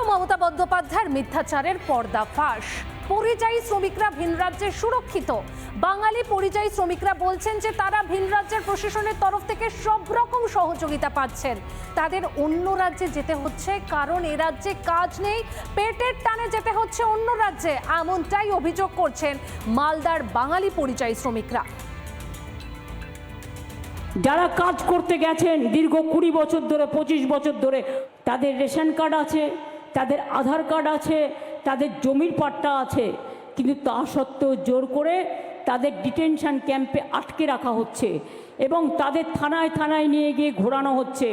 আবারও মমতা বন্দ্যোপাধ্যায়ের মিথ্যাচারের পর্দাফাঁস। পরিযায়ী শ্রমিকরা ভিন রাজ্যে সুরক্ষিত। বাঙালি পরিযায়ী শ্রমিকরা বলছেন যে তারা ভিন রাজ্যের প্রশাসনের তরফ থেকে সব রকম সহযোগিতা পাচ্ছেন। তাদের অন্য রাজ্যে যেতে হচ্ছে কারণ এ রাজ্যে কাজ নেই, পেটের টানে যেতে হচ্ছে অন্য রাজ্যে, এমনটাই অভিযোগ করছেন মালদার বাঙালি পরিযায়ী শ্রমিকরা। যারা কাজ করতে গেছেন দীর্ঘ 20 বছর ধরে, 25 বছর ধরে, তাদের রেশন কার্ড আছে, তাদের আধার কার্ড আছে, তাদের জমির পাট্টা আছে, কিন্তু তা সত্ত্বেও জোর করে তাদের ডিটেনশন ক্যাম্পে আটকে রাখা হচ্ছে এবং তাদের থানায় থানায় নিয়ে গিয়ে ঘোরানো হচ্ছে।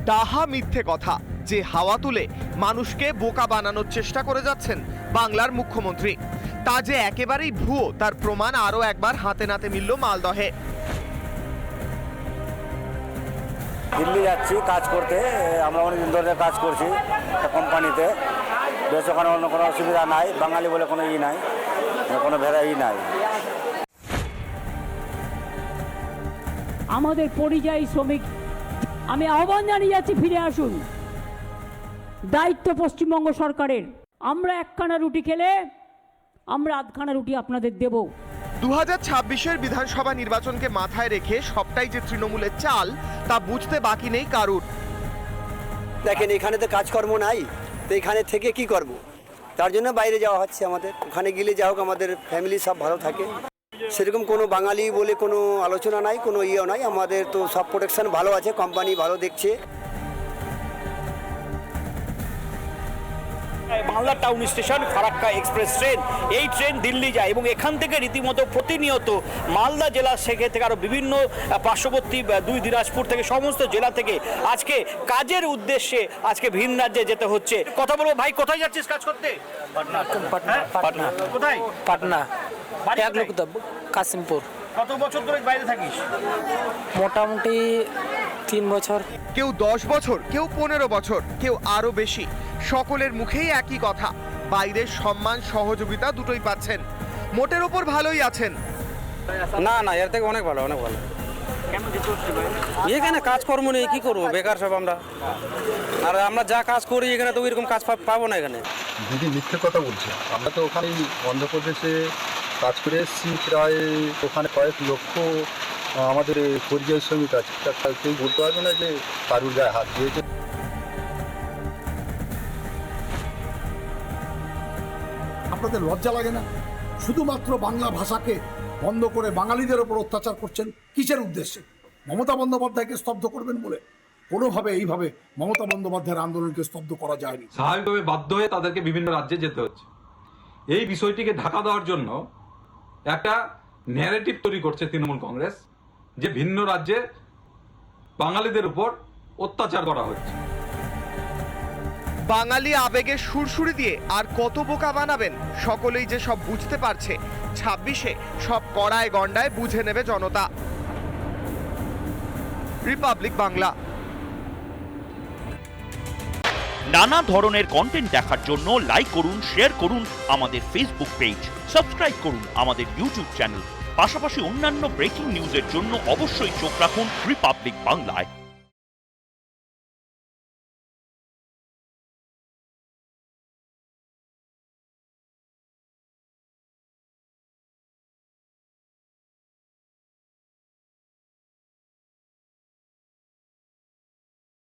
ডাহা মিথ্যে কথা যে হাওয়া তুলে মানুষকে বোকা বানানোর চেষ্টা করে যাচ্ছেন বাংলার মুখ্যমন্ত্রী, তা যে একেবারেই ভুয়ো তার প্রমাণ আরও একবার হাতে নাতে মিলল মালদহে। দিল্লি যাচ্ছি কাজ করতে, আমরা অনেকদিন ধরে কাজ করছি কোম্পানিতে, বেশ ওখানে অন্য কোনো অসুবিধা নাই, বাঙালি বলে কোনো নাই, কোনো ভেদাই নাই। আমাদের পরিযায়ী শ্রমিক আমি আহ্বান জানিয়ে যাচ্ছি, ফিরে আসুন। দায়িত্ব পশ্চিমবঙ্গ সরকারের। আমরা একখানা রুটি খেলে আমরা আধখানা রুটি আপনাদের দেব। 2026-এর বিধানসভা নির্বাচনকে মাথায় রেখে সবটাই যে তৃণমূলের চাল তা বুঝতে বাকি নেই কারুর। দেখেন এখানে তো কাজকর্ম নাই, তো এখানে থেকে কি করব, তার জন্য বাইরে যাওয়া হচ্ছে আমাদের। ওখানে গেলে যা হোক আমাদের ফ্যামিলি সব ভালো থাকে, সেরকম কোনো বাঙালি বলে কোনো আলোচনা নাই, কোনো ইয়েও নাই। আমাদের তো সব প্রোটেকশন ভালো আছে, কোম্পানি ভালো দেখছে। Malda town station Farakka express train, এই ট্রেন দিল্লি যায় এবং এখান থেকে রীতিমতো প্রতিনিয়ত মালদা জেলা থেকে আরও বিভিন্ন পার্শ্ববর্তী দিনাজপুর থেকে সমস্ত জেলা থেকে আজকে কাজের উদ্দেশ্যে আজকে ভিন রাজ্যে যেতে হচ্ছে। কথা বলবো, ভাই কোথায় যাচ্ছিস কাজ করতে? পাটনা। কোথায়? পাটনা। কাশিমপুর। কত বছর ধরে বাইরে থাকিস? মোটামুটি 3 বছর। কেউ 10 বছর, কেউ 15 বছর, কেউ আরো বেশি। সকলের মুখেই একই কথা, বাইরের সম্মান সহযোগিতা দুটোই পাচ্ছেন, মোটের ওপর ভালোই আছেন। না না, এর থেকে অনেক ভালো, অনেক ভালো। এখানে কাজকর্ম নেই, কি করবো, বেকার সব আমরা। আর আমরা যা কাজ করি এখানে তো ওইরকম কাজ পাবো না। এখানে দিদি মিথ্যে কথা বলছে। আমরা তো ওখানে অন্ধ্রপ্রদেশে কাজ করে এসেছি, প্রায় ওখানে কয়েক লক্ষ আমাদের পরিযায়ী শ্রমিক আছে, কেউ বলতে পারবে না যে কারুর গায়ে হাত দিয়েছে। আপনাদের লজ্জা লাগে না? শুধুমাত্র বাংলা ভাষাকে বন্ধ করে বাঙালিদের ওপর অত্যাচার করছেন কিসের উদ্দেশ্যে? মমতা বন্দ্যোপাধ্যায়কে স্তব্ধ করবেন বলে? কোনোভাবে এইভাবে মমতা বন্দ্যোপাধ্যায়ের আন্দোলনকে স্তব্ধ করা যায়নি। স্বাভাবিকভাবে বাধ্য হয়ে তাদেরকে বিভিন্ন রাজ্যে যেতে হচ্ছে। এই বিষয়টিকে ঢাকা দেওয়ার জন্য একটা ন্যারেটিভ তৈরি করছে তৃণমূল কংগ্রেস, যে ভিন্ন রাজ্যে বাঙালিদের উপর অত্যাচার করা হচ্ছে। বাঙালি আবেগে সুরসুরি দিয়ে আর কত বোকা বানাবেন? সকলেই যে সব বুঝতে পারছে, 26-এ সব কড়ায় গন্ডায় বুঝে নেবে জনতা। রিপাবলিক বাংলা। নানা ধরনের কন্টেন্ট দেখার জন্য লাইক করুন, শেয়ার করুন আমাদের ফেসবুক পেজ, সাবস্ক্রাইব করুন আমাদের ইউটিউব চ্যানেল। পাশাপাশি অন্যান্য ব্রেকিং নিউজের জন্য অবশ্যই চোখ রাখুন রিপাবলিক বাংলায়।